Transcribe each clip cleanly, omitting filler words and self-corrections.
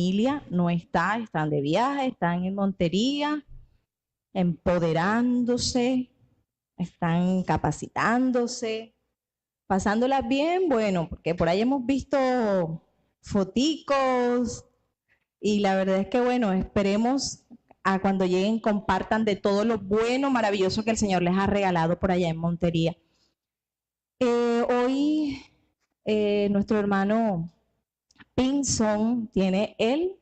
familia no está, están de viaje, están en Montería, empoderándose, están capacitándose, pasándolas bien, bueno, porque por ahí hemos visto foticos y la verdad es que bueno, esperemos a cuando lleguen compartan de todo lo bueno, maravilloso que el Señor les ha regalado por allá en Montería. Hoy nuestro hermano Pinson tiene el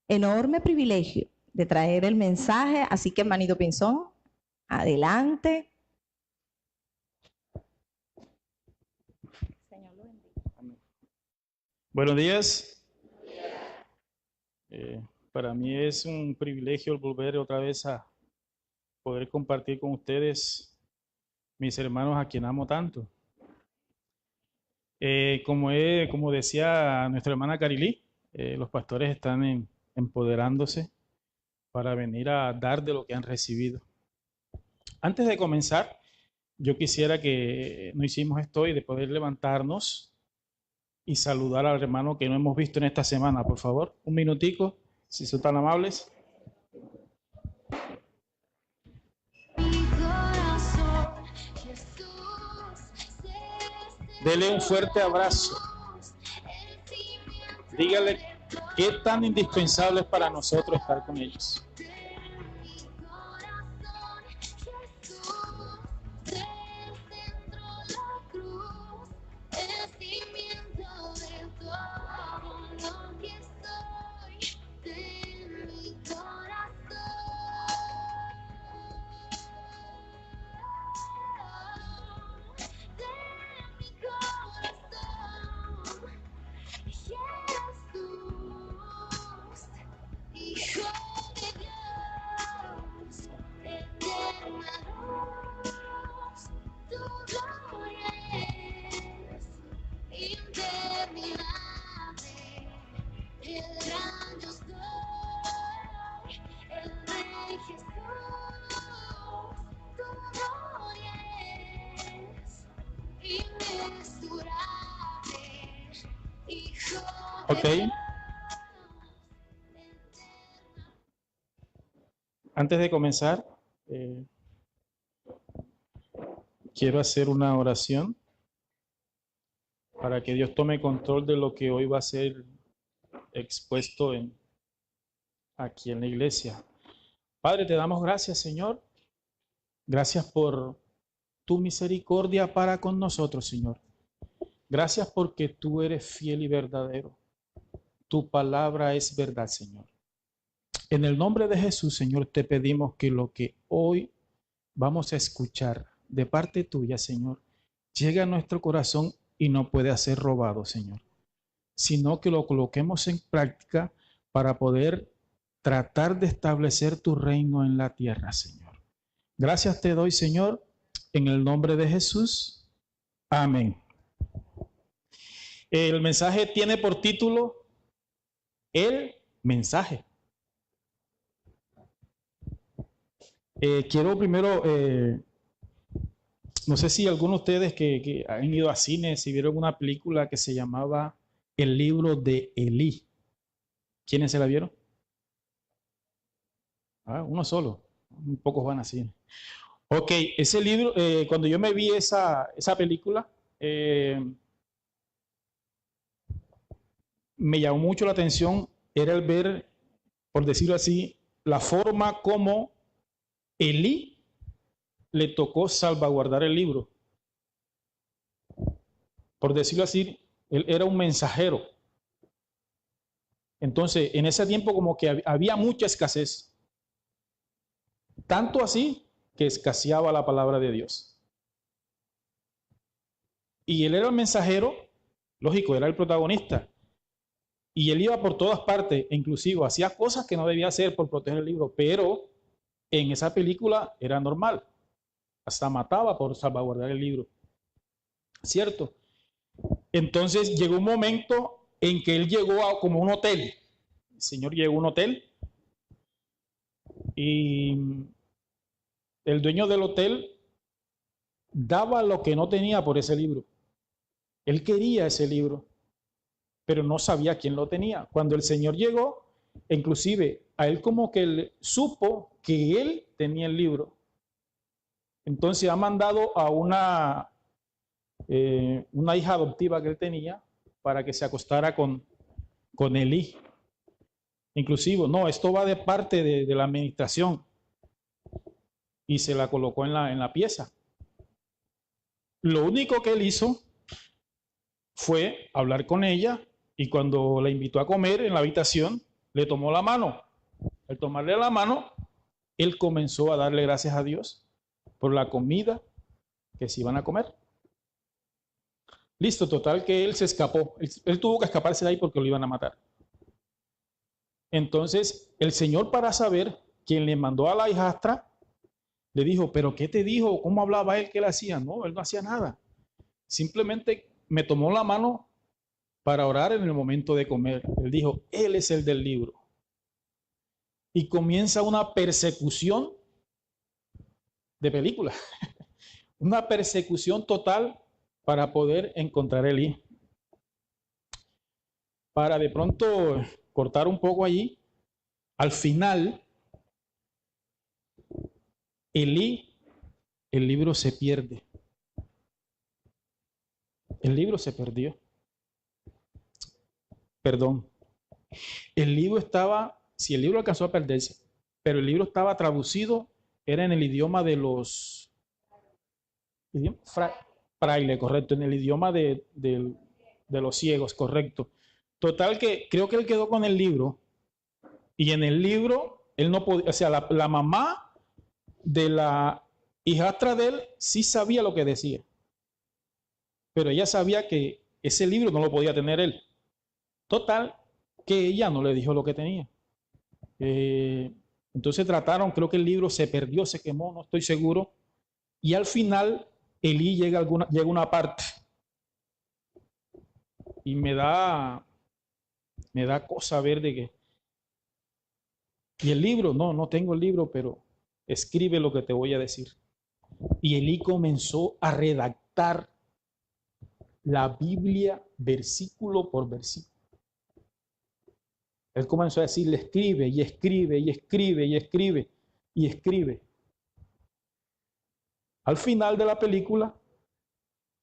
enorme privilegio de traer el mensaje, así que hermanito Pinzón, adelante. Buenos días. Para mí es un privilegio volver otra vez a poder compartir con ustedes, mis hermanos a quien amo tanto. Como decía nuestra hermana Carilí, los pastores están empoderándose para venir a dar de lo que han recibido. Antes de comenzar, yo quisiera que no hicimos esto y de poder levantarnos y saludar al hermano que no hemos visto en esta semana, por favor. Un minutico, si son tan amables. Dele un fuerte abrazo. Dígale qué tan indispensable es para nosotros estar con ellos. Ok. Antes de comenzar, quiero hacer una oración para que Dios tome control de lo que hoy va a ser expuesto aquí en la iglesia. Padre, te damos gracias, Señor. Gracias por tu misericordia para con nosotros, Señor. Gracias porque tú eres fiel y verdadero. Tu palabra es verdad, Señor. En el nombre de Jesús, Señor, te pedimos que lo que hoy vamos a escuchar de parte tuya, Señor, llegue a nuestro corazón y no puede ser robado, Señor, sino que lo coloquemos en práctica para poder tratar de establecer tu reino en la tierra, Señor. Gracias te doy, Señor, en el nombre de Jesús. Amén. El mensaje tiene por título El mensaje. Quiero primero, no sé si algunos de ustedes que han ido a cine, si vieron una película que se llamaba El libro de Elí. ¿Quiénes se la vieron? Uno solo. Muy pocos van a cine. Ok, ese libro, cuando yo me vi esa película, me llamó mucho la atención, era el ver, por decirlo así, la forma como Elí le tocó salvaguardar el libro. Por decirlo así, él era un mensajero. Entonces, en ese tiempo como que había mucha escasez. Tanto así que escaseaba la palabra de Dios. Y él era el mensajero, lógico, era el protagonista. Y él iba por todas partes, e inclusive hacía cosas que no debía hacer por proteger el libro, pero en esa película era normal. Hasta mataba por salvaguardar el libro. ¿Cierto? Entonces llegó un momento en que él llegó a como un hotel. El Señor llegó a un hotel y el dueño del hotel daba lo que no tenía por ese libro. Él quería ese libro. pero no sabía quién lo tenía. Cuando el Señor llegó, inclusive a él como que él supo que él tenía el libro. Entonces ha mandado a una hija adoptiva que él tenía para que se acostara con Elí. Inclusive, no, esto va de parte de la administración. Y se la colocó en la pieza. Lo único que él hizo fue hablar con ella y cuando la invitó a comer en la habitación, le tomó la mano. Al tomarle la mano, él comenzó a darle gracias a Dios por la comida que se iban a comer. Listo, total que él se escapó. Él tuvo que escaparse de ahí porque lo iban a matar. Entonces, el Señor, para saber quién le mandó a la hijastra, le dijo, ¿pero qué te dijo? ¿Cómo hablaba él? ¿Qué le hacía? No, él no hacía nada. Simplemente me tomó la mano para orar en el momento de comer. Él dijo, él es el del libro. Y comienza una persecución de película. Una persecución total para poder encontrar a Elí. Para de pronto cortar un poco allí, al final, Elí, el libro se pierde. El libro se perdió. Perdón. El libro estaba, si el libro alcanzó a perderse, pero el libro estaba traducido, era en el idioma de los fraile, correcto, en el idioma de los ciegos, correcto. Total que creo que él quedó con el libro y en el libro él no podía, o sea, la mamá de la hijastra de él sí sabía lo que decía, pero ella sabía que ese libro no lo podía tener él. Total que ella no le dijo lo que tenía. Entonces trataron, creo que el libro se perdió, se quemó, no estoy seguro, y al final Elí llega a una parte y me da cosa ver de que, y el libro, no tengo el libro, pero escribe lo que te voy a decir. Y Elí comenzó a redactar la Biblia versículo por versículo. Él comenzó a decirle, escribe y escribe y escribe y escribe y escribe. Al final de la película,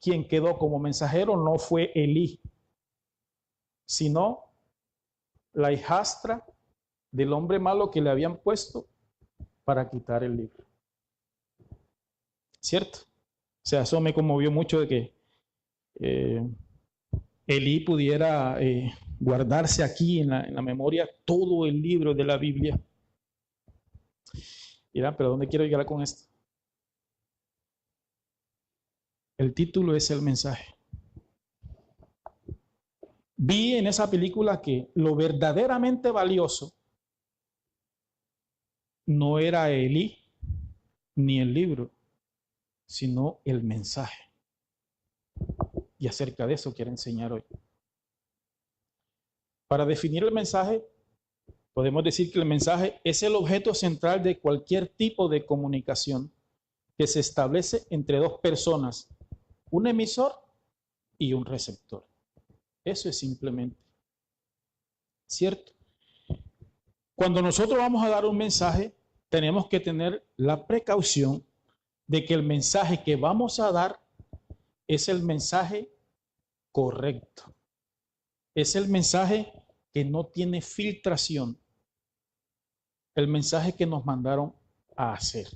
quien quedó como mensajero no fue Elí, sino la hijastra del hombre malo que le habían puesto para quitar el libro. ¿Cierto? O sea, eso me conmovió mucho de que Elí pudiera guardarse aquí en la memoria todo el libro de la Biblia. Mira, pero ¿dónde quiero llegar con esto? El título es el mensaje. Vi en esa película que lo verdaderamente valioso no era Elí ni el libro, sino el mensaje. Y acerca de eso quiero enseñar hoy. Para definir el mensaje, podemos decir que el mensaje es el objeto central de cualquier tipo de comunicación que se establece entre dos personas, un emisor y un receptor. Eso es simplemente. ¿Cierto? Cuando nosotros vamos a dar un mensaje, tenemos que tener la precaución de que el mensaje que vamos a dar es el mensaje correcto. Es el mensaje que no tiene filtración. El mensaje que nos mandaron a hacer.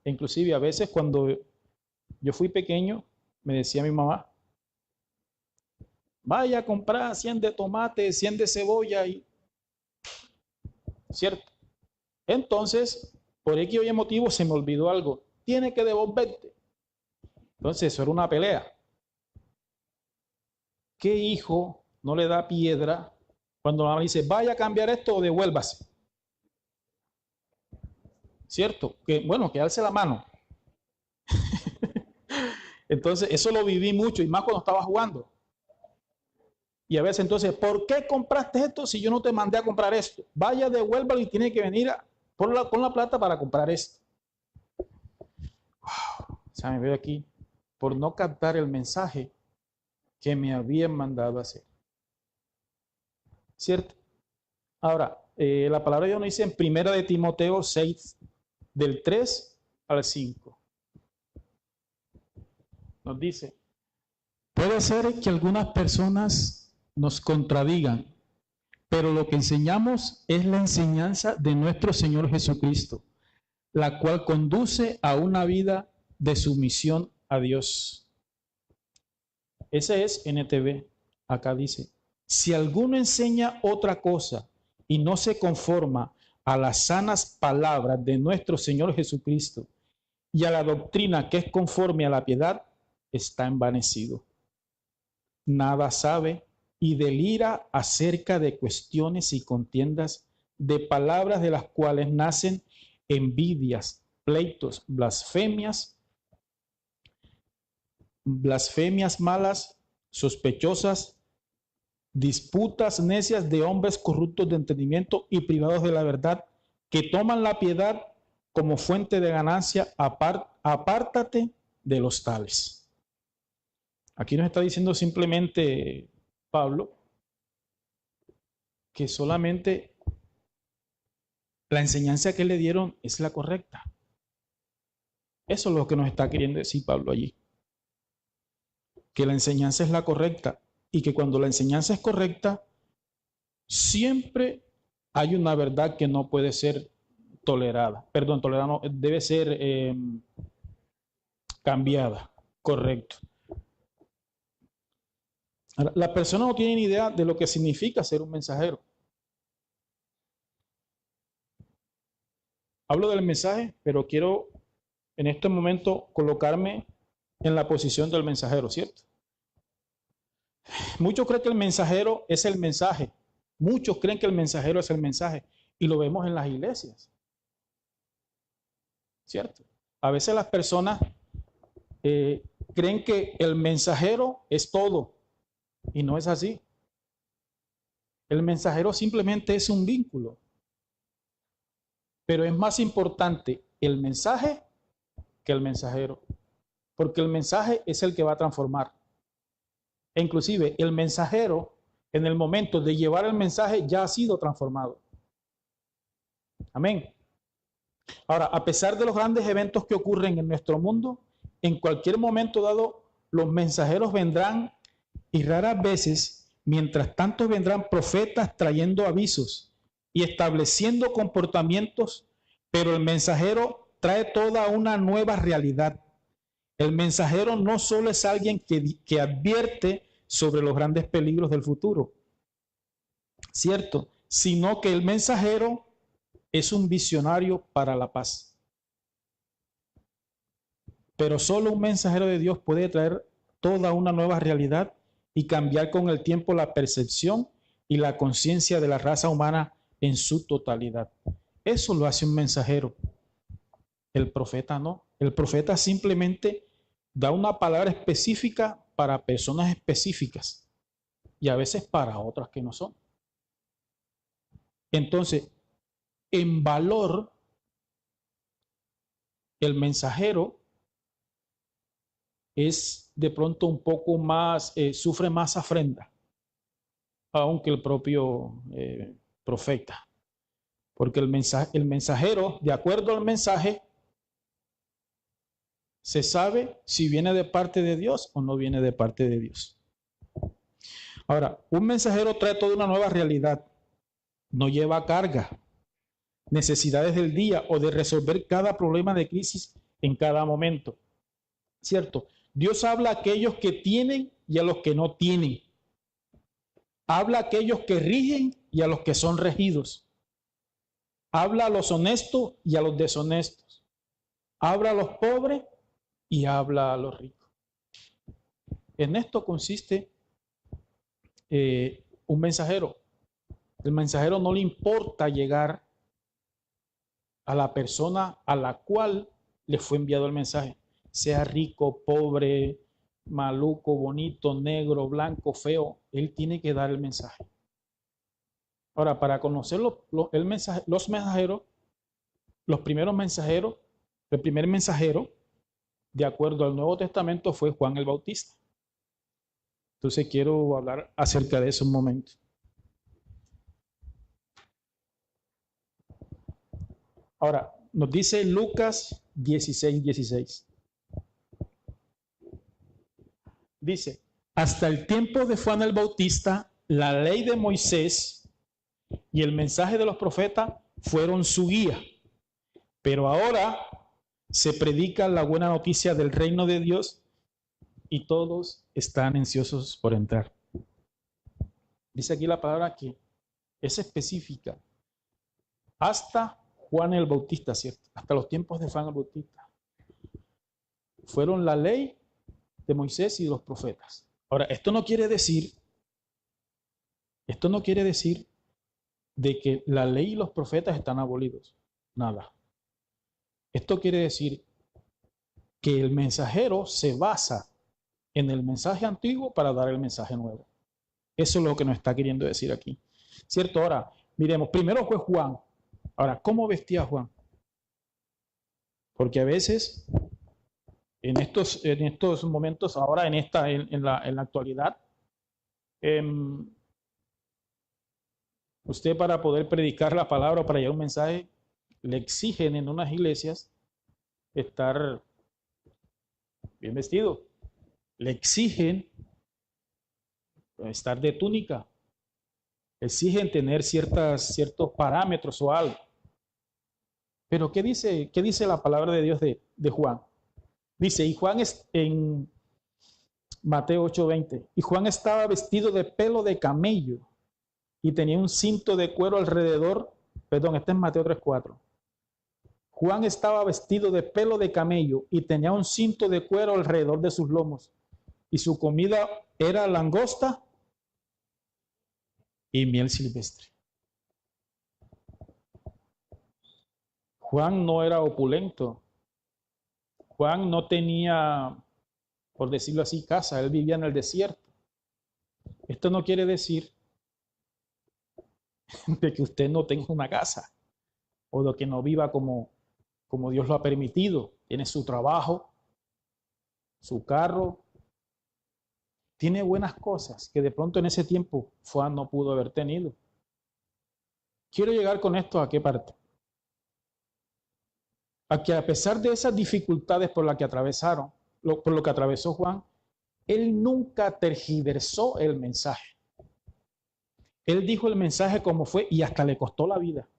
Inclusive a veces cuando yo fui pequeño, me decía mi mamá, vaya a comprar 100 de tomate, 100 de cebolla, y ¿cierto? Entonces, por X o Y motivo se me olvidó algo. Tiene que devolverte. Entonces, eso era una pelea. ¿Qué hijo no le da piedra cuando la mamá dice, vaya a cambiar esto o devuélvase? ¿Cierto? Que, bueno, que alce la mano. Entonces, eso lo viví mucho y más cuando estaba jugando. Y a veces entonces, ¿por qué compraste esto si yo no te mandé a comprar esto? Vaya, devuélvalo y tiene que venir con la plata para comprar esto. Wow. O sea, me veo aquí por no captar el mensaje que me habían mandado a hacer. ¿cierto? Ahora, la palabra de Dios nos dice en 1 de Timoteo 6, del 3 al 5. Nos dice, puede ser que algunas personas nos contradigan, pero lo que enseñamos es la enseñanza de nuestro Señor Jesucristo, la cual conduce a una vida de sumisión a Dios. Ese es NTV. Acá dice, si alguno enseña otra cosa y no se conforma a las sanas palabras de nuestro Señor Jesucristo y a la doctrina que es conforme a la piedad, está envanecido. Nada sabe y delira acerca de cuestiones y contiendas, de palabras de las cuales nacen envidias, pleitos, blasfemias malas, sospechosas, disputas necias de hombres corruptos de entendimiento y privados de la verdad, que toman la piedad como fuente de ganancia. Apártate de los tales. Aquí nos está diciendo simplemente Pablo que solamente la enseñanza que le dieron es la correcta. Eso es lo que nos está queriendo decir Pablo allí. Que la enseñanza es la correcta y que cuando la enseñanza es correcta, siempre hay una verdad que no puede ser tolerada. Perdón, tolerada no, debe ser cambiada. Correcto. Ahora, la persona no tiene ni idea de lo que significa ser un mensajero. Hablo del mensaje, pero quiero en este momento colocarme en la posición del mensajero, ¿cierto? Muchos creen que el mensajero es el mensaje. Muchos creen que el mensajero es el mensaje. Y lo vemos en las iglesias, ¿cierto? A veces las personas creen que el mensajero es todo. Y no es así. El mensajero simplemente es un vínculo. Pero es más importante el mensaje que el mensajero. Porque el mensaje es el que va a transformar. E inclusive el mensajero, en el momento de llevar el mensaje, ya ha sido transformado. Amén. Ahora, a pesar de los grandes eventos que ocurren en nuestro mundo, en cualquier momento dado, los mensajeros vendrán y raras veces, mientras tanto, vendrán profetas trayendo avisos y estableciendo comportamientos, pero el mensajero trae toda una nueva realidad. El mensajero no solo es alguien que advierte sobre los grandes peligros del futuro, ¿cierto? Sino que el mensajero es un visionario para la paz. Pero solo un mensajero de Dios puede traer toda una nueva realidad y cambiar con el tiempo la percepción y la conciencia de la raza humana en su totalidad. Eso lo hace un mensajero. El profeta no. El profeta simplemente da una palabra específica para personas específicas y a veces para otras que no son. Entonces, en valor, el mensajero es de pronto un poco más, sufre más afrenta, aunque el propio profeta. Porque el mensajero, de acuerdo al mensaje, se sabe si viene de parte de Dios o no viene de parte de Dios. Ahora, un mensajero trae toda una nueva realidad. No lleva carga, necesidades del día o de resolver cada problema de crisis en cada momento. ¿Cierto? Dios habla a aquellos que tienen y a los que no tienen. Habla a aquellos que rigen y a los que son regidos. Habla a los honestos y a los deshonestos. Habla a los pobres y habla a los ricos. En esto consiste un mensajero. El mensajero no le importa llegar a la persona a la cual le fue enviado el mensaje. Sea rico, pobre, maluco, bonito, negro, blanco, feo, él tiene que dar el mensaje. Ahora, para conocer los mensajeros, los primeros mensajeros, el primer mensajero, de acuerdo al Nuevo Testamento, fue Juan el Bautista. Entonces quiero hablar acerca de eso un momento. Ahora, nos dice Lucas 16:16. Dice, hasta el tiempo de Juan el Bautista, la ley de Moisés y el mensaje de los profetas fueron su guía. Pero ahora se predica la buena noticia del reino de Dios y todos están ansiosos por entrar. Dice aquí la palabra que es específica. Hasta Juan el Bautista, ¿cierto? Hasta los tiempos de Juan el Bautista. Fueron la ley de Moisés y de los profetas. Ahora, esto no quiere decir de que la ley y los profetas están abolidos. Nada. Esto quiere decir que el mensajero se basa en el mensaje antiguo para dar el mensaje nuevo. Eso es lo que nos está queriendo decir aquí. ¿Cierto? Ahora, miremos, primero fue Juan. Ahora, ¿cómo vestía Juan? Porque a veces, en estos momentos, ahora en la actualidad, usted para poder predicar la palabra o para llevar un mensaje, le exigen en unas iglesias estar bien vestido. Le exigen estar de túnica. Exigen tener ciertos parámetros o algo. Pero ¿qué dice la palabra de Dios de Juan? Dice, y Juan es en Mateo 8:20, y Juan estaba vestido de pelo de camello y tenía un cinto de cuero alrededor, perdón, este es Mateo 3:4. Juan estaba vestido de pelo de camello y tenía un cinto de cuero alrededor de sus lomos, y su comida era langosta y miel silvestre. Juan no era opulento. Juan no tenía, por decirlo así, casa. Él vivía en el desierto. Esto no quiere decir de que usted no tenga una casa o de que no viva como Dios lo ha permitido. Tiene su trabajo, su carro, tiene buenas cosas que de pronto en ese tiempo Juan no pudo haber tenido. Quiero llegar con esto a qué parte. A que a pesar de esas dificultades por las que atravesaron, por lo que atravesó Juan, él nunca tergiversó el mensaje. Él dijo el mensaje como fue y hasta le costó la vida.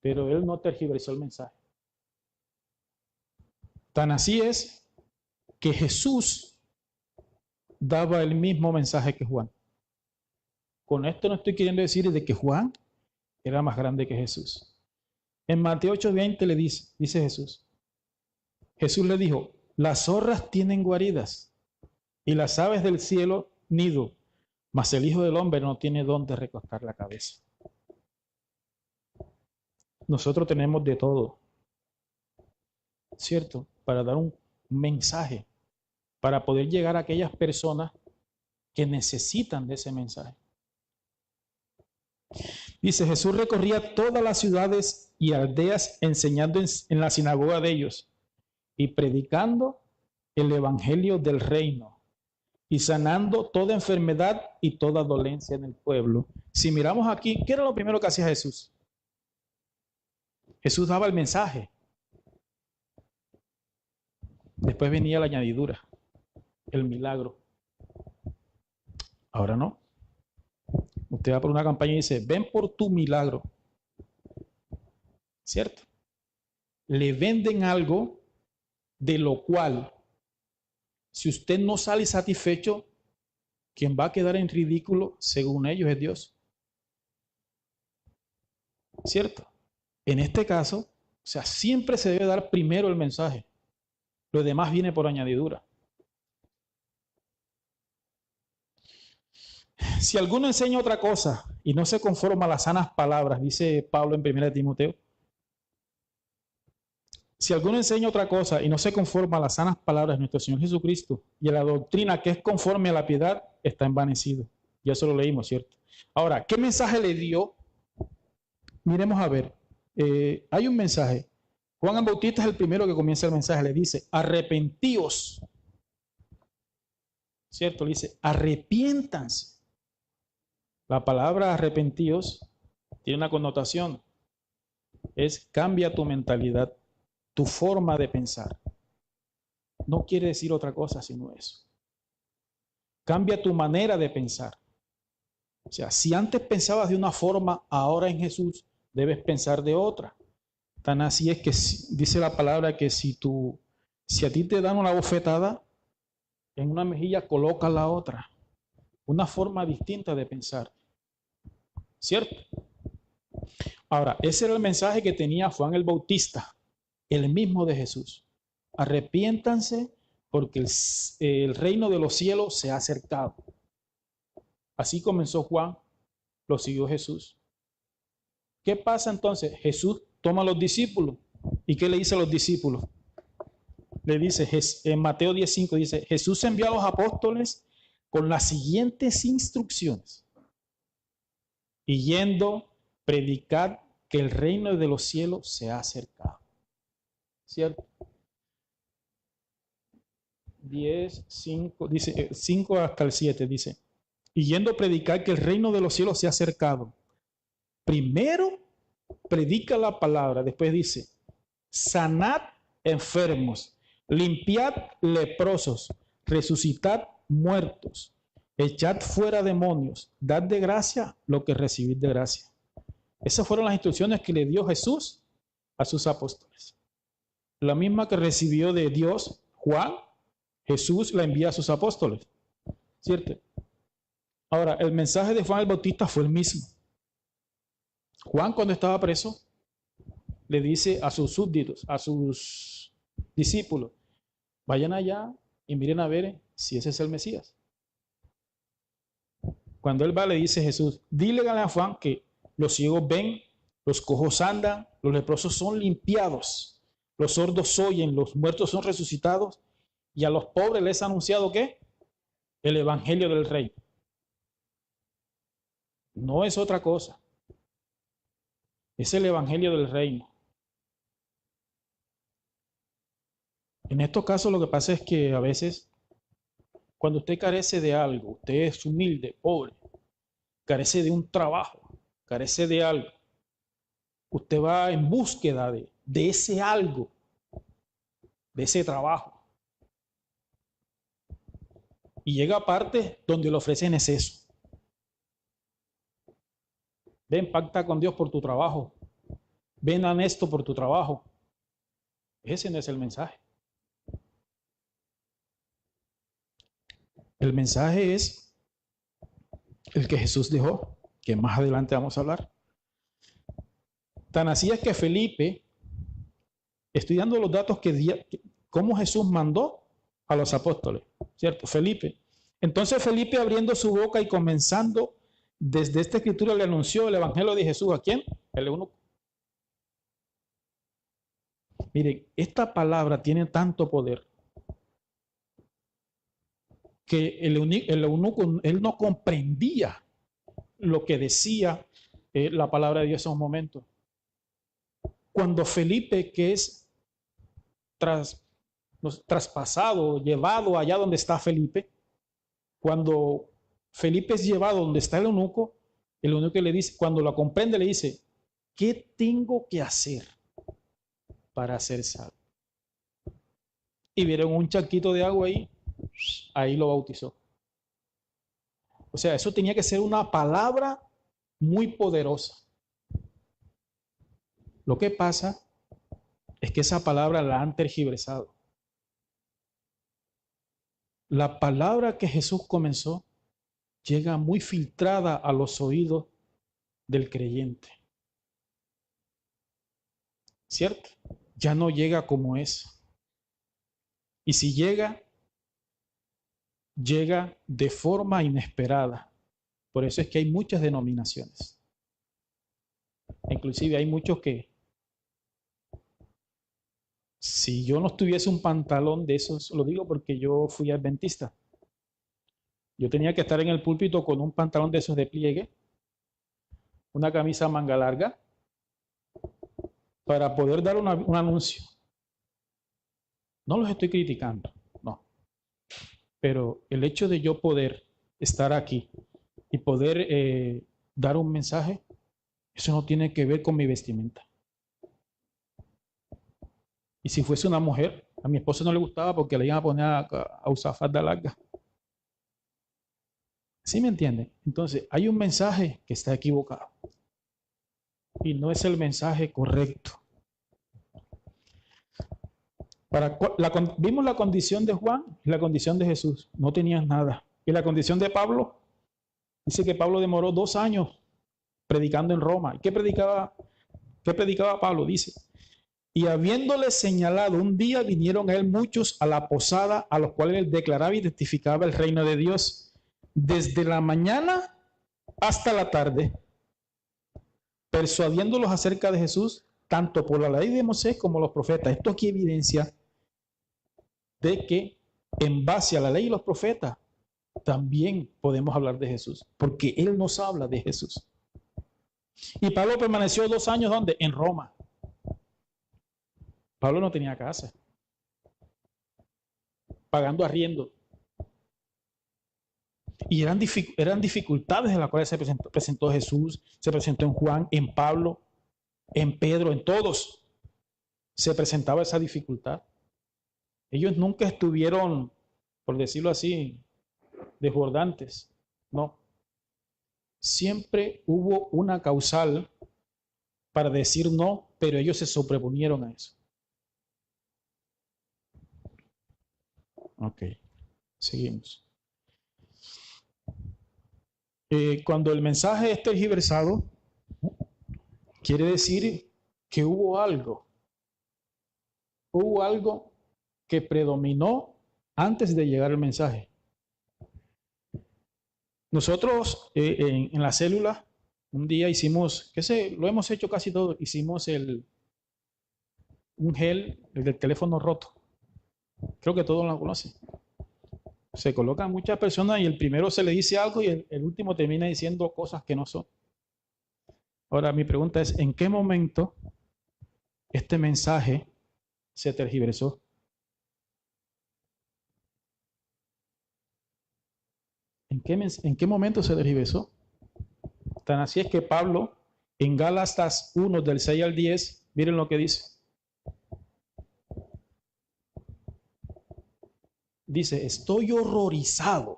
Pero él no tergiversó el mensaje. Tan así es que Jesús daba el mismo mensaje que Juan. Con esto no estoy queriendo decir de que Juan era más grande que Jesús. En Mateo 8:20 le dice Jesús le dijo, las zorras tienen guaridas y las aves del cielo nido, mas el Hijo del Hombre no tiene dónde recostar la cabeza. Nosotros tenemos de todo, ¿cierto? Para dar un mensaje, para poder llegar a aquellas personas que necesitan de ese mensaje. Dice, Jesús recorría todas las ciudades y aldeas enseñando en la sinagoga de ellos y predicando el evangelio del reino y sanando toda enfermedad y toda dolencia en el pueblo. Si miramos aquí, ¿qué era lo primero que hacía Jesús? Jesús daba el mensaje. Después venía la añadidura, el milagro. Ahora no. Usted va por una campaña y dice, ven por tu milagro. ¿Cierto? Le venden algo de lo cual, si usted no sale satisfecho, quien va a quedar en ridículo, según ellos, es Dios. ¿Cierto? En este caso, o sea, siempre se debe dar primero el mensaje. Lo demás viene por añadidura. Si alguno enseña otra cosa y no se conforma a las sanas palabras, dice Pablo en 1 Timoteo, si alguno enseña otra cosa y no se conforma a las sanas palabras de nuestro Señor Jesucristo y a la doctrina que es conforme a la piedad, está envanecido. Ya eso lo leímos, ¿cierto? Ahora, ¿qué mensaje le dio? Miremos a ver. Hay un mensaje. Juan el Bautista es el primero que comienza el mensaje. Le dice, arrepentíos. ¿Cierto? Le dice, arrepiéntanse. La palabra arrepentíos tiene una connotación. es cambia tu mentalidad, tu forma de pensar. No quiere decir otra cosa sino eso. Cambia tu manera de pensar. O sea, si antes pensabas de una forma, ahora en Jesús debes pensar de otra. Tan así es que dice la palabra que si a ti te dan una bofetada, en una mejilla coloca la otra. Una forma distinta de pensar. ¿Cierto? Ahora, ese era el mensaje que tenía Juan el Bautista, el mismo de Jesús. Arrepiéntanse porque el reino de los cielos se ha acercado. Así comenzó Juan, lo siguió Jesús. ¿Qué pasa entonces? Jesús toma a los discípulos. ¿Y qué le dice a los discípulos? Le dice, en Mateo 10:5 dice, Jesús envió a los apóstoles con las siguientes instrucciones. Y yendo, predicar que el reino de los cielos se ha acercado. ¿Cierto? 10:5, dice, 5 hasta el 7 dice, y yendo a predicar que el reino de los cielos se ha acercado. Primero predica la palabra, después dice, sanad enfermos, limpiad leprosos, resucitad muertos, echad fuera demonios, dad de gracia lo que recibid de gracia. Esas fueron las instrucciones que le dio Jesús a sus apóstoles. La misma que recibió de Dios Juan, Jesús la envía a sus apóstoles. ¿Cierto? Ahora, el mensaje de Juan el Bautista fue el mismo. Juan, cuando estaba preso, le dice a sus súbditos, a sus discípulos, vayan allá y miren a ver si ese es el Mesías. Cuando él va, le dice Jesús, dile a Juan que los ciegos ven, los cojos andan, los leprosos son limpiados, los sordos oyen, los muertos son resucitados, y a los pobres les ha anunciado ¿qué? El evangelio del rey. No es otra cosa. Es el evangelio del reino. En estos casos lo que pasa es que a veces, cuando usted carece de algo, usted es humilde, pobre, carece de un trabajo, carece de algo, usted va en búsqueda de ese algo, de ese trabajo. Y llega a partes donde le ofrecen es eso. Ven, pacta con Dios por tu trabajo. Ven honesto por tu trabajo. Ese no es el mensaje. El mensaje es el que Jesús dejó, que más adelante vamos a hablar. Tan así es que Felipe, estoy dando los datos cómo Jesús mandó a los apóstoles, ¿cierto? Felipe. Entonces Felipe, abriendo su boca y comenzando desde esta escritura, le anunció el evangelio de Jesús. ¿A quién? El eunuco. Miren, esta palabra tiene tanto poder que el eunuco, él no comprendía lo que decía la palabra de Dios en un momento. Cuando Felipe, que es traspasado, llevado allá donde está Felipe, cuando Felipe es llevado donde está el eunuco le dice, cuando lo comprende, le dice, ¿qué tengo que hacer para ser salvo? Y vieron un charquito de agua ahí lo bautizó. O sea, eso tenía que ser una palabra muy poderosa. Lo que pasa es que esa palabra la han tergiversado. La palabra que Jesús comenzó llega muy filtrada a los oídos del creyente. ¿Cierto? Ya no llega como es. Y si llega de forma inesperada. Por eso es que hay muchas denominaciones. Inclusive hay muchos que, si yo no tuviese un pantalón de esos, lo digo porque yo fui adventista. Yo tenía que estar en el púlpito con un pantalón de esos de pliegue, una camisa manga larga, para poder dar un anuncio. No los estoy criticando, no. Pero el hecho de yo poder estar aquí y poder dar un mensaje, eso no tiene que ver con mi vestimenta. Y si fuese una mujer, a mi esposo no le gustaba porque le iban a poner a usar falda larga. ¿Sí me entienden? Entonces, hay un mensaje que está equivocado. Y no es el mensaje correcto. Vimos la condición de Juan y la condición de Jesús. No tenían nada. Y la condición de Pablo, dice que Pablo demoró 2 años predicando en Roma. ¿Y qué predicaba Pablo? Dice, y habiéndole señalado un día, vinieron a él muchos a la posada, a los cuales él declaraba y testificaba el reino de Dios, desde la mañana hasta la tarde, persuadiéndolos acerca de Jesús, tanto por la ley de Moisés como los profetas. Esto aquí evidencia de que en base a la ley y los profetas también podemos hablar de Jesús, porque Él nos habla de Jesús. Y Pablo permaneció 2 años, ¿dónde? En Roma. Pablo no tenía casa, pagando arriendo. Y eran dificultades en las cuales se presentó Jesús, se presentó en Juan, en Pablo, en Pedro, en todos. Se presentaba esa dificultad. Ellos nunca estuvieron, por decirlo así, desbordantes. No. Siempre hubo una causal para decir no, pero ellos se sobreponieron a eso. Ok, seguimos. Cuando el mensaje es tergiversado, quiere decir que hubo algo que predominó antes de llegar el mensaje. Nosotros en la célula, un día hicimos, lo hemos hecho casi todo, hicimos un gel, el del teléfono roto. Creo que todos lo conocen. Se colocan muchas personas y el primero se le dice algo y el último termina diciendo cosas que no son. Ahora, mi pregunta es, ¿en qué momento este mensaje se tergiversó? ¿En qué momento se tergiversó? Tan así es que Pablo, en Gálatas 1, del 6 al 10, miren lo que dice. Dice, estoy horrorizado.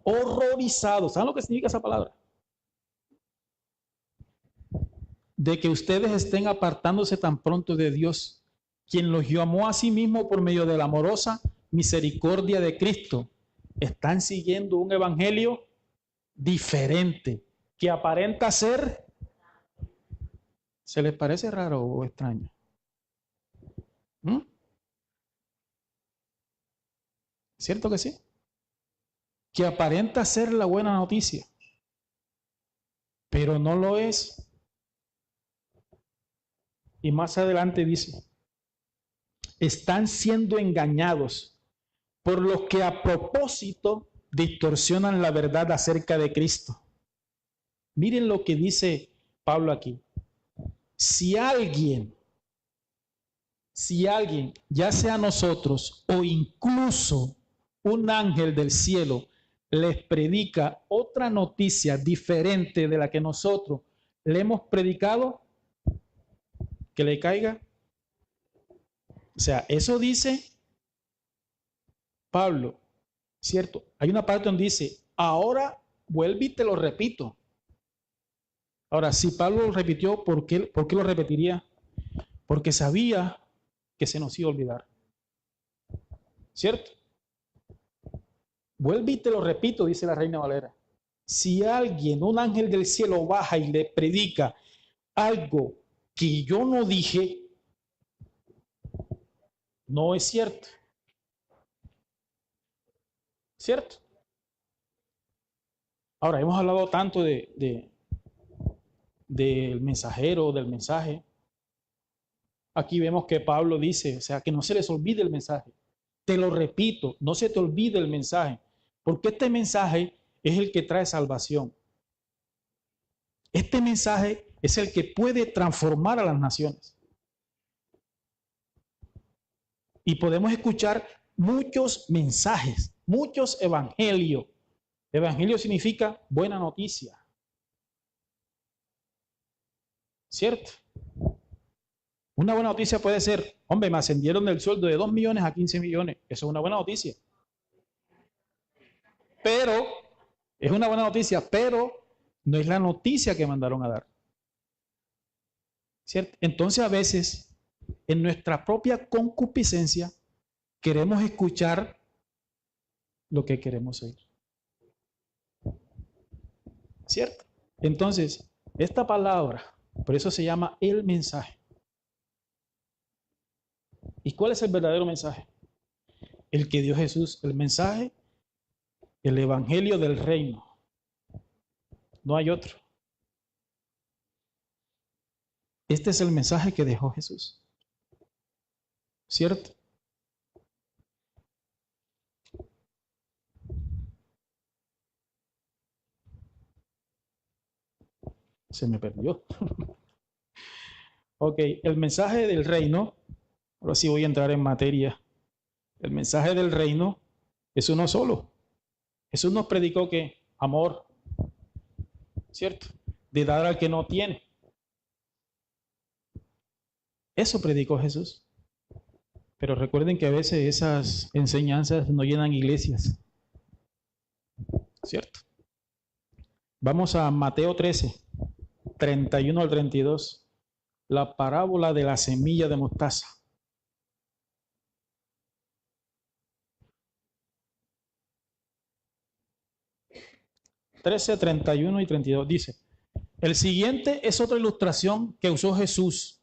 Horrorizado. ¿Saben lo que significa esa palabra? De que ustedes estén apartándose tan pronto de Dios, quien los llamó a sí mismo por medio de la amorosa misericordia de Cristo. Están siguiendo un evangelio diferente, que aparenta ser. ¿Se les parece raro o extraño? ¿Cierto que sí? Que aparenta ser la buena noticia, pero no lo es. Y más adelante dice, están siendo engañados por los que a propósito distorsionan la verdad acerca de Cristo. Miren lo que dice Pablo aquí. Si alguien, ya sea nosotros o incluso un ángel del cielo, les predica otra noticia diferente de la que nosotros le hemos predicado, que le caiga. O sea, eso dice Pablo, ¿cierto? Hay una parte donde dice, ahora vuelve y te lo repito. Ahora, si Pablo lo repitió, ¿por qué lo repetiría? Porque sabía que se nos iba a olvidar. ¿Cierto? Vuelve y te lo repito, dice la Reina Valera. Si alguien, un ángel del cielo baja y le predica algo que yo no dije, no es cierto. ¿Cierto? Ahora, hemos hablado tanto del mensajero, del mensaje. Aquí vemos que Pablo dice, o sea, que no se les olvide el mensaje. Te lo repito, no se te olvide el mensaje, porque este mensaje es el que trae salvación. Este mensaje es el que puede transformar a las naciones. Y podemos escuchar muchos mensajes, muchos evangelios. Evangelio significa buena noticia. ¿Cierto? Una buena noticia puede ser, hombre, me ascendieron del sueldo de 2 millones a 15 millones. Eso es una buena noticia. Pero, es una buena noticia, pero no es la noticia que mandaron a dar. ¿Cierto? Entonces a veces, en nuestra propia concupiscencia, queremos escuchar lo que queremos oír. ¿Cierto? Entonces, esta palabra, por eso se llama el mensaje. ¿Y cuál es el verdadero mensaje? El que dio Jesús, el mensaje, el evangelio del reino. No hay otro. Este es el mensaje que dejó Jesús. ¿Cierto? Se me perdió. Ok, el mensaje del reino, ahora sí voy a entrar en materia. El mensaje del reino es uno solo. Jesús nos predicó que amor, ¿cierto? De dar al que no tiene. Eso predicó Jesús. Pero recuerden que a veces esas enseñanzas no llenan iglesias. ¿Cierto? Vamos a Mateo 13, 31 al 32. La parábola de la semilla de mostaza. (13, 31 y 32) dice: el siguiente es otra ilustración que usó Jesús.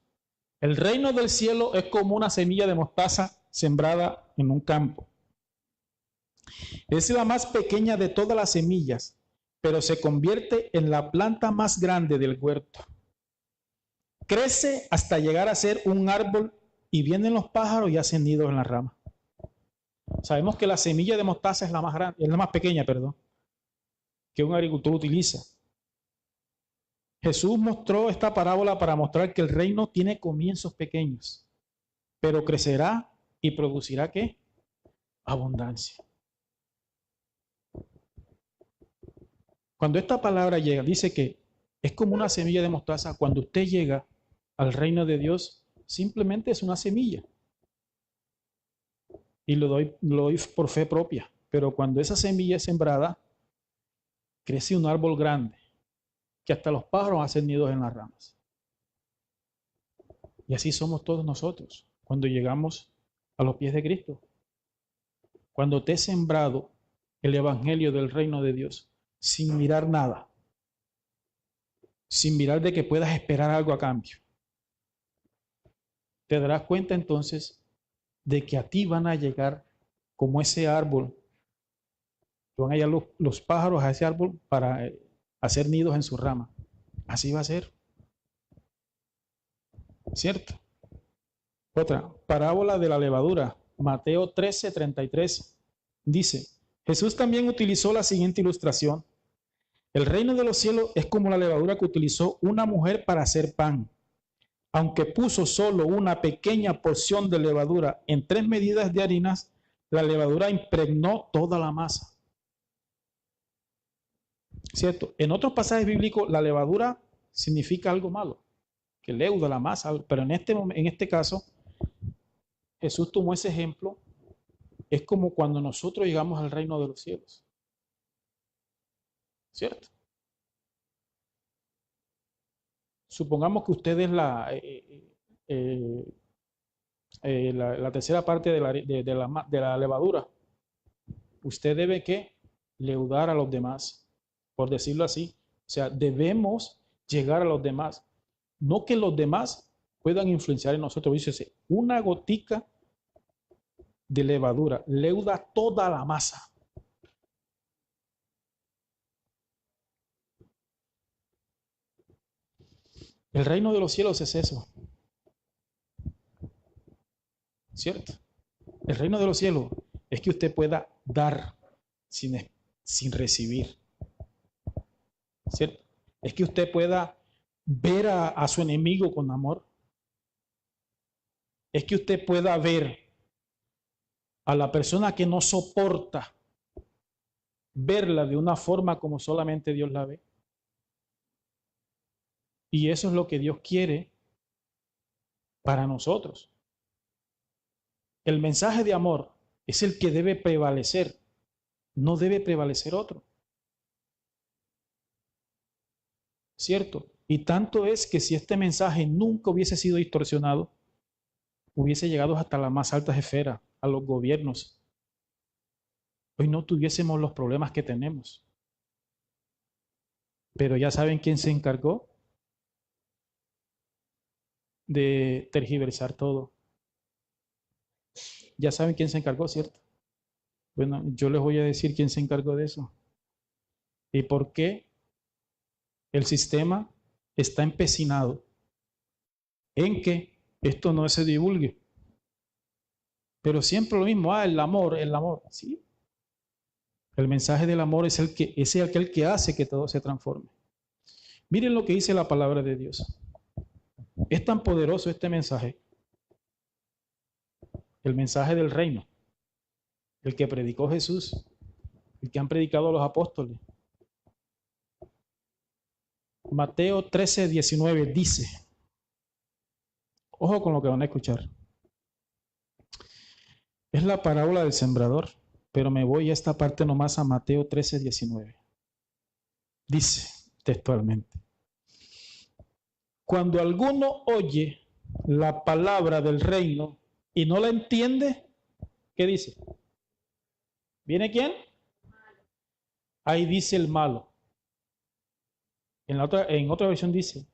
El reino del cielo es como una semilla de mostaza sembrada en un campo. Es la más pequeña de todas las semillas, pero se convierte en la planta más grande del huerto. Crece hasta llegar a ser un árbol y vienen los pájaros y hacen nidos en la rama. Sabemos que la semilla de mostaza es la más grande, es la más pequeña, perdón, que un agricultor utiliza. Jesús mostró esta parábola para mostrar que el reino tiene comienzos pequeños, pero crecerá y producirá ¿qué? Abundancia. Cuando esta palabra llega, dice que es como una semilla de mostaza. Cuando usted llega al reino de Dios, simplemente es una semilla. Y lo doy por fe propia. Pero cuando esa semilla es sembrada, crece un árbol grande, que hasta los pájaros hacen nidos en las ramas. Y así somos todos nosotros cuando llegamos a los pies de Cristo. Cuando te he sembrado el evangelio del reino de Dios, sin mirar nada, sin mirar de que puedas esperar algo a cambio, te darás cuenta entonces de que a ti van a llegar como ese árbol, van a llegar los pájaros a ese árbol para hacer nidos en su rama. Así va a ser. ¿Cierto? Otra, parábola de la levadura, Mateo 13, 33, dice: Jesús también utilizó la siguiente ilustración. El reino de los cielos es como la levadura que utilizó una mujer para hacer pan. Aunque puso solo una pequeña porción de levadura en 3 medidas de harinas, la levadura impregnó toda la masa. ¿Cierto? En otros pasajes bíblicos, la levadura significa algo malo, que leuda la masa, pero en este caso, Jesús tomó ese ejemplo. Es como cuando nosotros llegamos al reino de los cielos. ¿Cierto? Supongamos que usted es la tercera parte de la levadura. Usted debe ¿qué? Leudar a los demás, por decirlo así. O sea, debemos llegar a los demás. No que los demás puedan influenciar en nosotros. Dice, una gotica de levadura leuda toda la masa. El reino de los cielos es eso. ¿Cierto? El reino de los cielos es que usted pueda dar sin recibir. ¿Cierto? Es que usted pueda ver a su enemigo con amor. Es que usted pueda ver a la persona que no soporta, verla de una forma como solamente Dios la ve. Y eso es lo que Dios quiere para nosotros. El mensaje de amor es el que debe prevalecer, no debe prevalecer otro. ¿Cierto? Y tanto es que si este mensaje nunca hubiese sido distorsionado, hubiese llegado hasta las más altas esferas, a los gobiernos. Hoy no tuviésemos los problemas que tenemos. Pero ya saben quién se encargó de tergiversar todo. Ya saben quién se encargó, ¿cierto? Bueno, yo les voy a decir quién se encargó de eso. Y por qué el sistema está empecinado en que esto no se divulgue. Pero siempre lo mismo, el amor, ¿sí? El mensaje del amor es aquel que hace que todo se transforme. Miren lo que dice la palabra de Dios. Es tan poderoso este mensaje, el mensaje del reino, el que predicó Jesús, el que han predicado los apóstoles. Mateo 13:19 dice, ojo con lo que van a escuchar. Es la parábola del sembrador, pero me voy a esta parte nomás a Mateo 13:19. Dice textualmente, cuando alguno oye la palabra del reino y no la entiende, ¿qué dice? ¿Viene quién? Ahí dice el malo. En otra versión dice,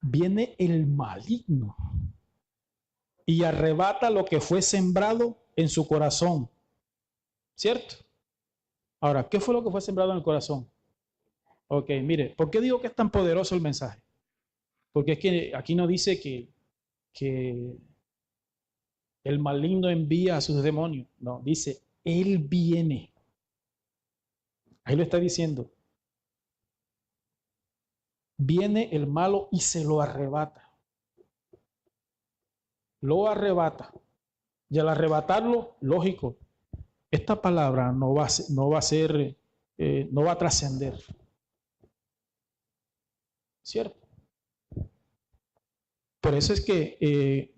viene el maligno y arrebata lo que fue sembrado en su corazón. ¿Cierto? Ahora, ¿qué fue lo que fue sembrado en el corazón? Ok, mire, ¿por qué digo que es tan poderoso el mensaje? Porque es que aquí no dice que el maligno envía a sus demonios. No, dice, él viene. Ahí lo está diciendo. Viene el malo y se lo arrebata. Lo arrebata. Y al arrebatarlo, lógico, esta palabra no va a trascender. ¿Cierto? Por eso es que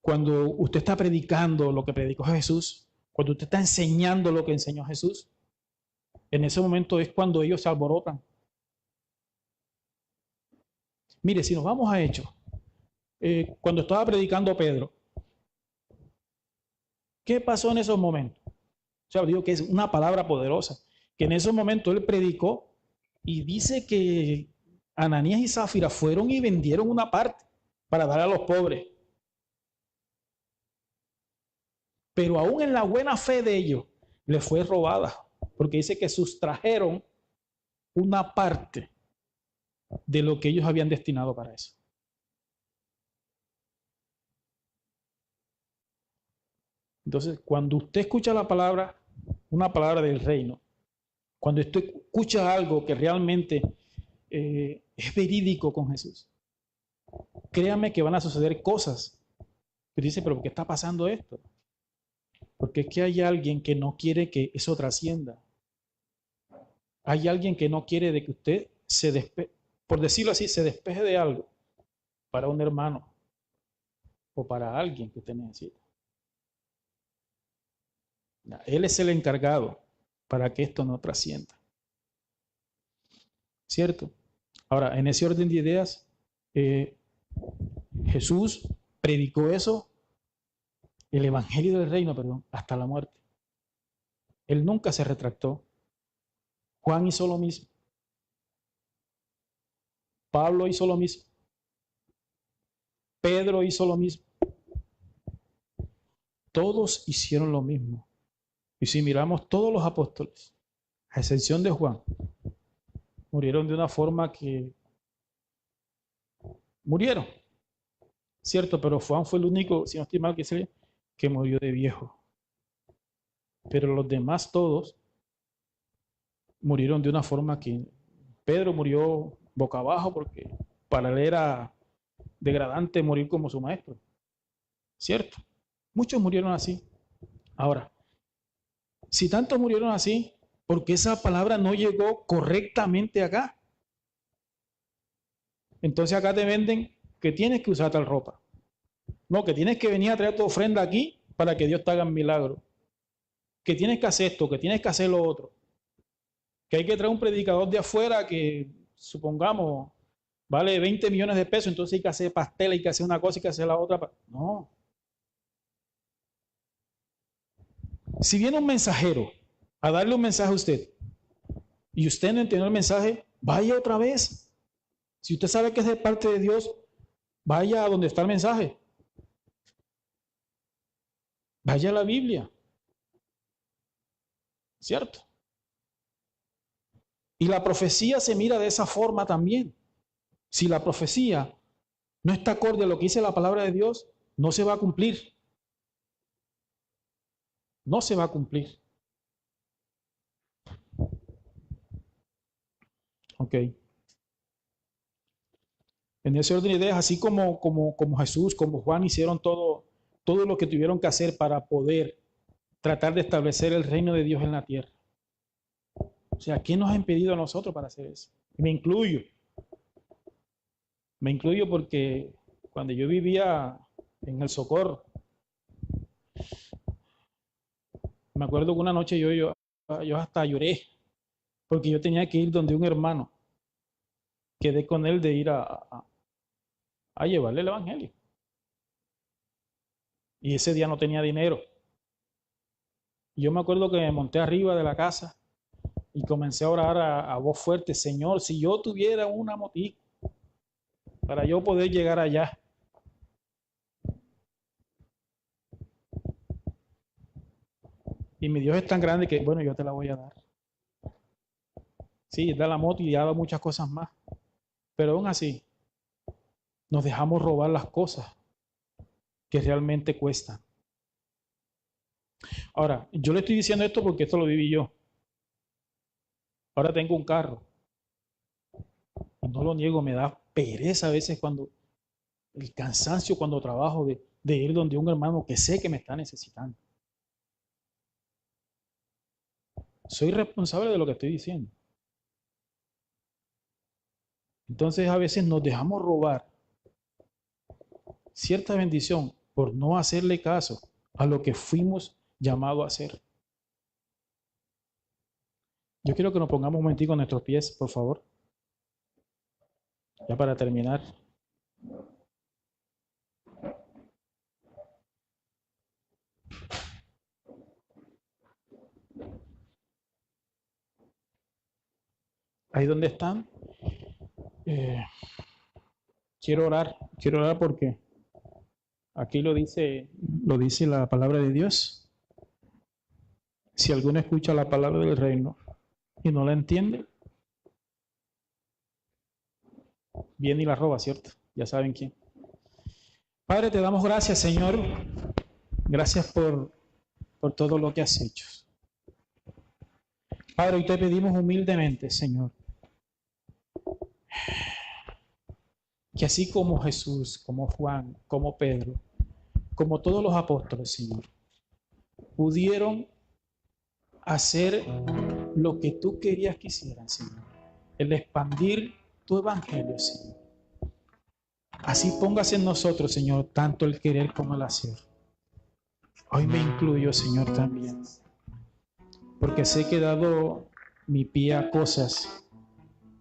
cuando usted está predicando lo que predicó Jesús, cuando usted está enseñando lo que enseñó Jesús, en ese momento es cuando ellos se alborotan. Mire, si nos vamos a Hechos, cuando estaba predicando Pedro, ¿qué pasó en esos momentos? O sea, digo que es una palabra poderosa, que en esos momentos él predicó y dice que Ananías y Zafira fueron y vendieron una parte para dar a los pobres. Pero aún en la buena fe de ellos, les fue robada, porque dice que sustrajeron una parte de lo que ellos habían destinado para eso. Entonces, cuando usted escucha la palabra, una palabra del reino, cuando usted escucha algo que realmente es verídico con Jesús, créame que van a suceder cosas. Pero dice, ¿pero por qué está pasando esto? Porque es que hay alguien que no quiere que eso trascienda. Hay alguien que no quiere de que usted por decirlo así, se despeje de algo para un hermano o para alguien que usted necesita. Él es el encargado para que esto no trascienda. ¿Cierto? Ahora, en ese orden de ideas, Jesús predicó eso, el evangelio del reino, perdón, hasta la muerte. Él nunca se retractó. Juan hizo lo mismo. Pablo hizo lo mismo. Pedro hizo lo mismo. Todos hicieron lo mismo. Y si miramos todos los apóstoles, a excepción de Juan, murieron de una forma que murieron, ¿cierto? Pero Juan fue el único, si no estoy mal, que murió de viejo. Pero los demás todos murieron de una forma que Pedro murió boca abajo porque para él era degradante morir como su maestro, ¿cierto? Muchos murieron así. Ahora, si tantos murieron así, ¿por qué esa palabra no llegó correctamente acá? Entonces acá te venden que tienes que usar tal ropa. No, que tienes que venir a traer tu ofrenda aquí para que Dios te haga un milagro. Que tienes que hacer esto, que tienes que hacer lo otro. Que hay que traer un predicador de afuera que, supongamos, vale 20 millones de pesos, entonces hay que hacer pastel, hay que hacer una cosa, hay que hacer la otra. No. Si viene un mensajero a darle un mensaje a usted y usted no entendió el mensaje, vaya otra vez. Si usted sabe que es de parte de Dios, vaya a donde está el mensaje. Vaya a la Biblia. ¿Cierto? Y la profecía se mira de esa forma también. Si la profecía no está acorde a lo que dice la palabra de Dios, no se va a cumplir. No se va a cumplir. Ok. En ese orden de ideas, así como Jesús, como Juan hicieron todo lo que tuvieron que hacer para poder tratar de establecer el reino de Dios en la tierra. O sea, ¿qué nos ha impedido a nosotros para hacer eso? Me incluyo. Me incluyo porque cuando yo vivía en El Socorro, me acuerdo que una noche yo hasta lloré porque yo tenía que ir donde un hermano. Quedé con él de ir a llevarle el evangelio. Y ese día no tenía dinero. Yo me acuerdo que me monté arriba de la casa y comencé a orar a voz fuerte: Señor, si yo tuviera una motica para yo poder llegar allá. Y mi Dios es tan grande que, bueno, yo te la voy a dar. Sí, da la moto y da muchas cosas más. Pero aún así, nos dejamos robar las cosas que realmente cuestan. Ahora, yo le estoy diciendo esto porque esto lo viví yo. Ahora tengo un carro. Y no lo niego, me da pereza a veces cuando, el cansancio cuando trabajo de ir donde un hermano que sé que me está necesitando. Soy responsable de lo que estoy diciendo. Entonces a veces nos dejamos robar cierta bendición por no hacerle caso a lo que fuimos llamados a hacer. Yo quiero que nos pongamos un momentico en nuestros pies, por favor. Ya para terminar. Ahí donde están. Quiero orar porque aquí lo dice la palabra de Dios. Si alguno escucha la palabra del reino y no la entiende, viene y la roba, ¿cierto? Ya saben quién. Padre, te damos gracias, Señor. Gracias por todo lo que has hecho. Padre, hoy te pedimos humildemente, Señor, que así como Jesús, como Juan, como Pedro, como todos los apóstoles, Señor, pudieron hacer lo que tú querías que hicieran, Señor, el expandir tu evangelio, Señor. Así póngase en nosotros, Señor, tanto el querer como el hacer. Hoy me incluyo, Señor, también, porque sé que he dado mi pie a cosas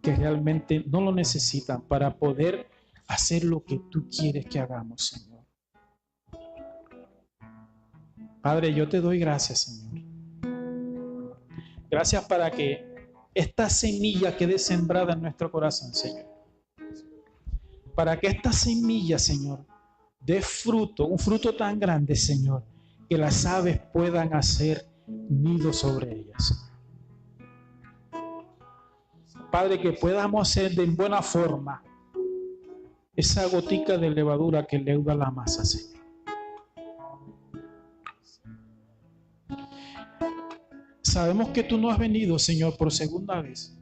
que realmente no lo necesitan para poder hacer lo que tú quieres que hagamos, Señor. Padre, yo te doy gracias, Señor. Gracias para que esta semilla quede sembrada en nuestro corazón, Señor. Para que esta semilla, Señor, dé fruto, un fruto tan grande, Señor, que las aves puedan hacer nido sobre ellas. Padre, que podamos hacer de buena forma esa gotica de levadura que leuda la masa, Señor. Sabemos que tú no has venido, Señor, por segunda vez.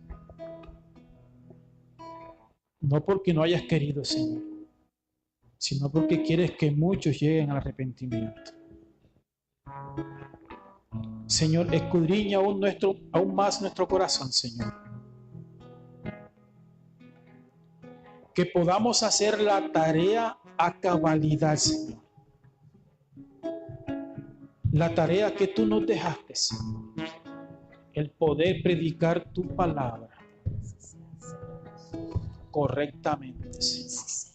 No porque no hayas querido, Señor, sino porque quieres que muchos lleguen al arrepentimiento. Señor, escudriña aún más nuestro corazón, Señor. que podamos hacer la tarea a cabalidad, Señor. La tarea que tú nos dejaste, Señor. El poder predicar tu palabra correctamente, Señor.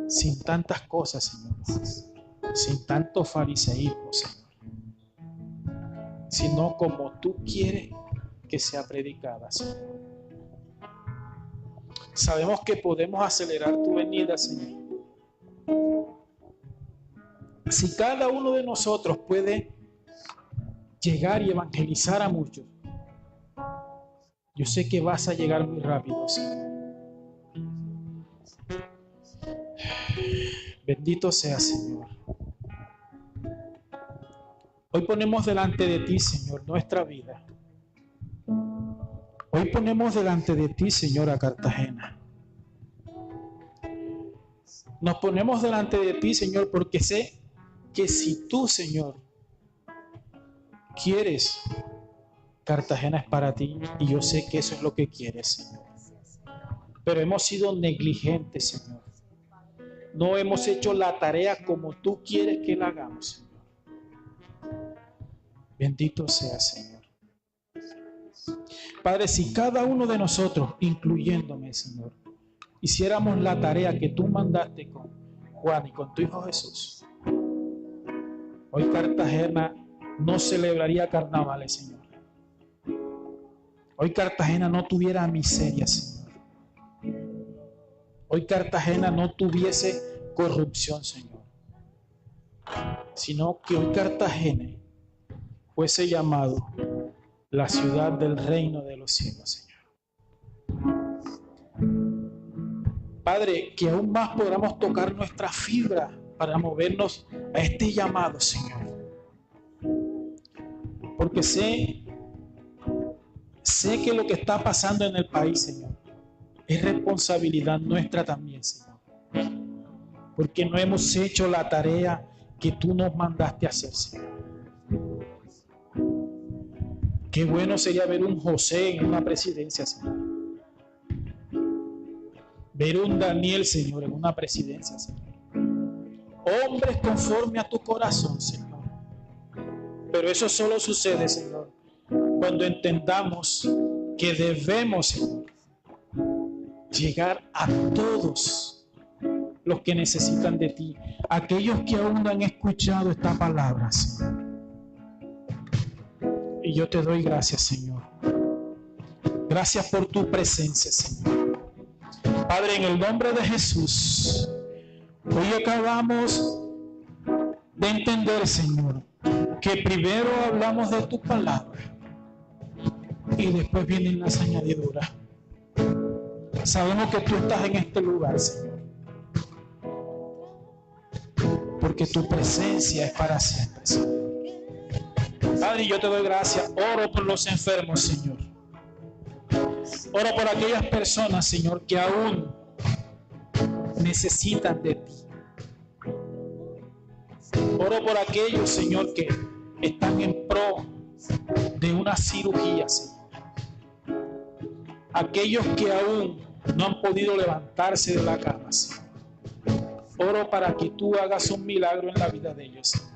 Sin tantas cosas, Señor. Sin tanto fariseísmo, Señor. Sino como tú quieres que sea predicada, Señor. Sabemos que podemos acelerar tu venida, Señor. Si cada uno de nosotros puede llegar y evangelizar a muchos, yo sé que vas a llegar muy rápido, Señor. Bendito sea, Señor. Hoy ponemos delante de ti, Señor, nuestra vida. Hoy ponemos delante de ti, Señor, a Cartagena. Nos ponemos delante de ti, Señor, porque sé que si tú, Señor, quieres, Cartagena es para ti, y yo sé que eso es lo que quieres, Señor. Pero hemos sido negligentes, Señor. No hemos hecho la tarea como tú quieres que la hagamos, Señor. Bendito sea, Señor. Padre, si cada uno de nosotros, incluyéndome, Señor, hiciéramos la tarea que tú mandaste con Juan y con tu Hijo Jesús, hoy Cartagena no celebraría carnavales, Señor. Hoy Cartagena no tuviera miseria, Señor. Hoy Cartagena no tuviese corrupción, Señor. Sino que hoy Cartagena fuese llamado la ciudad del reino de los cielos, Señor. Padre, que aún más podamos tocar nuestra fibra para movernos a este llamado, Señor. Porque sé que lo que está pasando en el país, Señor, es responsabilidad nuestra también, Señor. Porque no hemos hecho la tarea que tú nos mandaste a hacer, Señor. Qué bueno sería ver un José en una presidencia, Señor. Ver un Daniel, Señor, en una presidencia, Señor. Hombres conforme a tu corazón, Señor. Pero eso solo sucede, Señor, cuando entendamos que debemos, Señor, llegar a todos los que necesitan de ti, aquellos que aún no han escuchado esta palabra, Señor. Y yo te doy gracias, Señor. Gracias por tu presencia, Señor. Padre, en el nombre de Jesús, hoy acabamos de entender, Señor, que primero hablamos de tu palabra y después vienen las añadiduras. Sabemos que tú estás en este lugar, Señor, porque tu presencia es para siempre, Señor. Padre, yo te doy gracias. Oro por los enfermos, Señor. Oro por aquellas personas, Señor, que aún necesitan de ti. Oro por aquellos, Señor, que están en pro de una cirugía, Señor. Aquellos que aún no han podido levantarse de la cama, Señor. Oro para que tú hagas un milagro en la vida de ellos, Señor.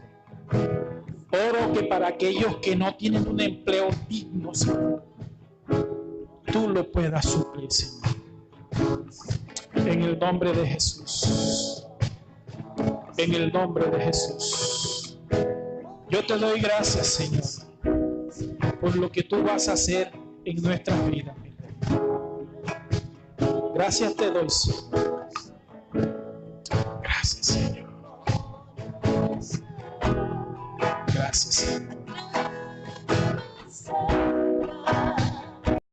Oro que para aquellos que no tienen un empleo digno, Señor, tú lo puedas suplir, Señor. En el nombre de Jesús. En el nombre de Jesús. Yo te doy gracias, Señor, por lo que tú vas a hacer en nuestras vidas. Gracias te doy, Señor. Gracias, Señor. Gracias, Señor.